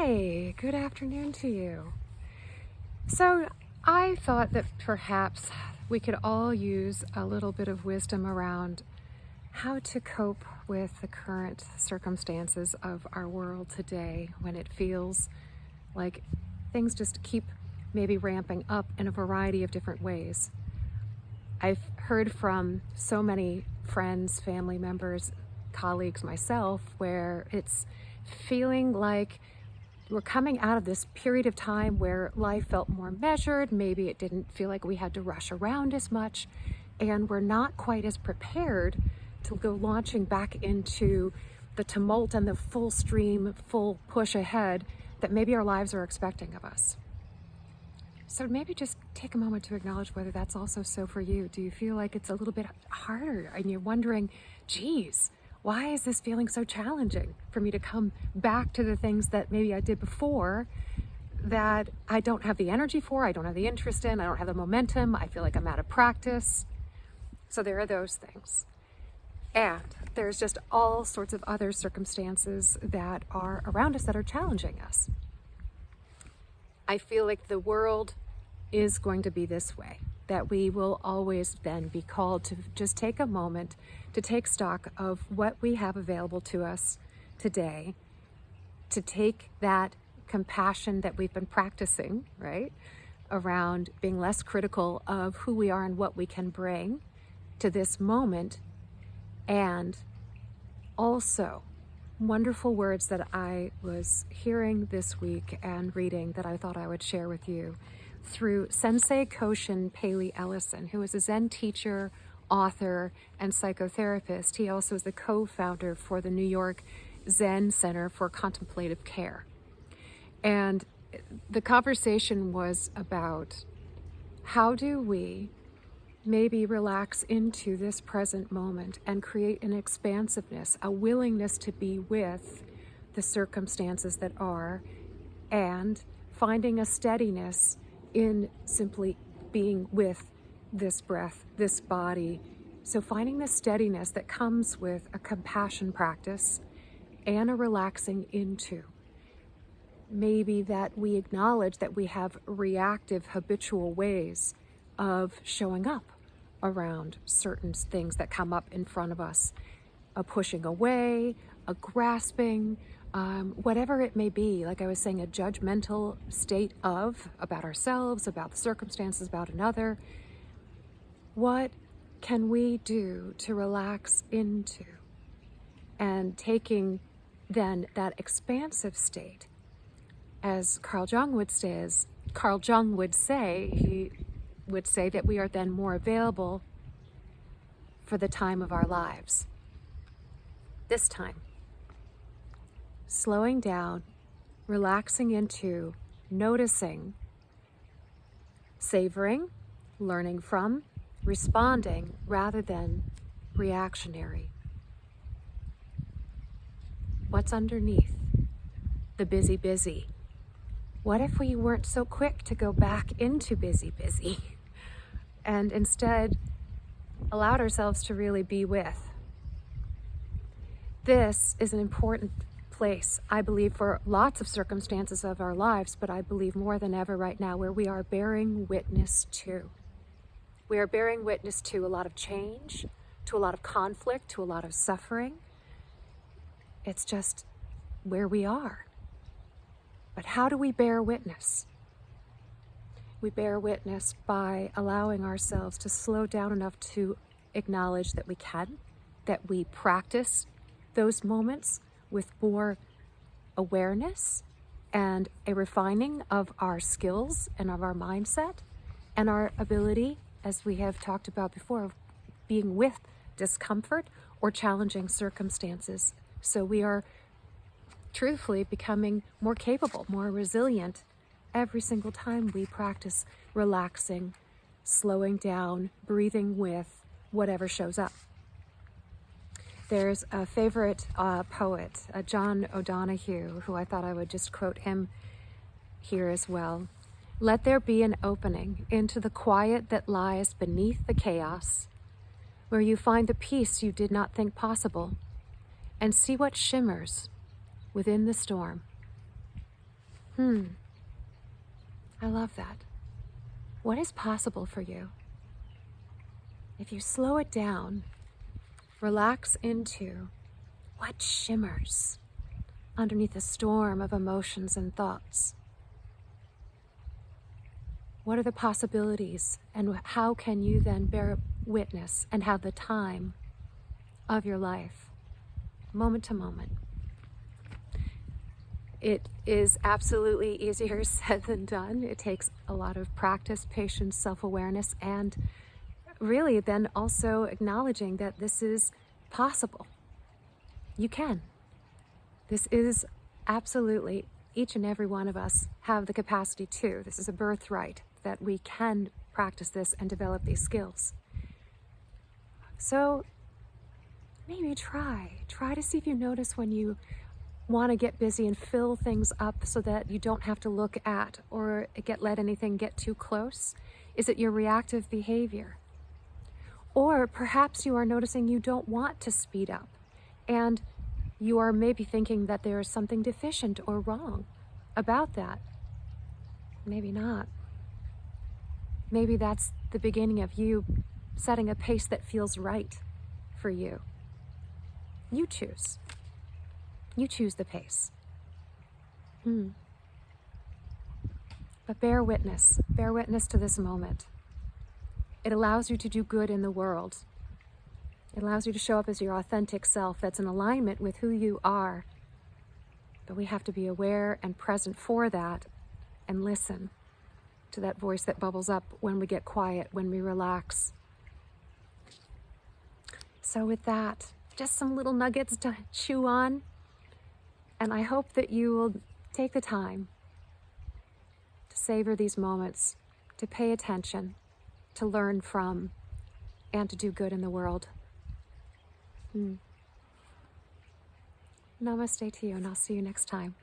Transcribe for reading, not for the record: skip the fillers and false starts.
Hi, good afternoon to you. So, I thought that perhaps we could all use a little bit of wisdom around how to cope with the current circumstances of our world today when it feels like things just keep maybe ramping up in a variety of different ways. I've heard from so many friends, family members, colleagues, myself, where it's feeling like we're coming out of this period of time where life felt more measured. Maybe it didn't feel like we had to rush around as much, and we're not quite as prepared to go launching back into the tumult and the full stream, full push ahead that maybe our lives are expecting of us. So maybe just take a moment to acknowledge whether that's also so for you. Do you feel like it's a little bit harder and you're wondering, geez, why is this feeling so challenging for me to come back to the things that maybe I did before that I don't have the energy for, I don't have the interest in, I don't have the momentum, I feel like I'm out of practice. So there are those things. And there's just all sorts of other circumstances that are around us that are challenging us. I feel like the world is going to be this way, that we will always then be called to just take a moment to take stock of what we have available to us today, to take that compassion that we've been practicing, right, around being less critical of who we are and what we can bring to this moment, and also wonderful words that I was hearing this week and reading that I thought I would share with you through Sensei Koshin Paley Ellison, who is a Zen teacher, author, and psychotherapist. He also is the co-founder for the New York Zen Center for Contemplative Care. And the conversation was about how do we maybe relax into this present moment and create an expansiveness, a willingness to be with the circumstances that are, and finding a steadiness in simply being with this breath, this body. So finding the steadiness that comes with a compassion practice and a relaxing into. Maybe that we acknowledge that we have reactive habitual ways of showing up around certain things that come up in front of us, a pushing away, a grasping, whatever it may be. Like I was saying, a judgmental state of about ourselves, about the circumstances, about another. What can we do to relax into and taking then that expansive state? As Carl Jung would say, he would say that we are then more available for the time of our lives. This time, slowing down, relaxing into, noticing, savoring, learning from, responding rather than reactionary. What's underneath the busy? What if we weren't so quick to go back into busy and instead allowed ourselves to really be with? This is an important place, I believe, for lots of circumstances of our lives, but I believe more than ever right now where we are bearing witness to. We are bearing witness to a lot of change, to a lot of conflict, to a lot of suffering. It's just where we are. But how do we bear witness? We bear witness by allowing ourselves to slow down enough to acknowledge that we can, that we practice those moments with more awareness and a refining of our skills and of our mindset and our ability, as we have talked about before, of being with discomfort or challenging circumstances. So we are truthfully becoming more capable, more resilient every single time we practice relaxing, slowing down, breathing with whatever shows up. There's a favorite poet, John O'Donohue, who I thought I would just quote him here as well. Let there be an opening into the quiet that lies beneath the chaos, where you find the peace you did not think possible, and see what shimmers within the storm. I love that. What is possible for you? If you slow it down, relax into what shimmers underneath a storm of emotions and thoughts. What are the possibilities, and how can you then bear witness and have the time of your life, moment to moment? It is absolutely easier said than done. It takes a lot of practice, patience, self-awareness, and really then also acknowledging that this is possible. You can. This is absolutely, each and every one of us have the capacity to. This is a birthright that we can practice this and develop these skills. So maybe try to see if you notice when you want to get busy and fill things up so that you don't have to look at or let anything get too close. Is it your reactive behavior? Or perhaps you are noticing you don't want to speed up, and you are maybe thinking that there is something deficient or wrong about that. Maybe not. Maybe that's the beginning of you setting a pace that feels right for you. You choose. You choose the pace. But bear witness to this moment. It allows you to do good in the world. It allows you to show up as your authentic self that's in alignment with who you are. But we have to be aware and present for that and listen to that voice that bubbles up when we get quiet, when we relax. So with that, just some little nuggets to chew on. And I hope that you will take the time to savor these moments, to pay attention, to learn from, and to do good in the world. Namaste to you, and I'll see you next time.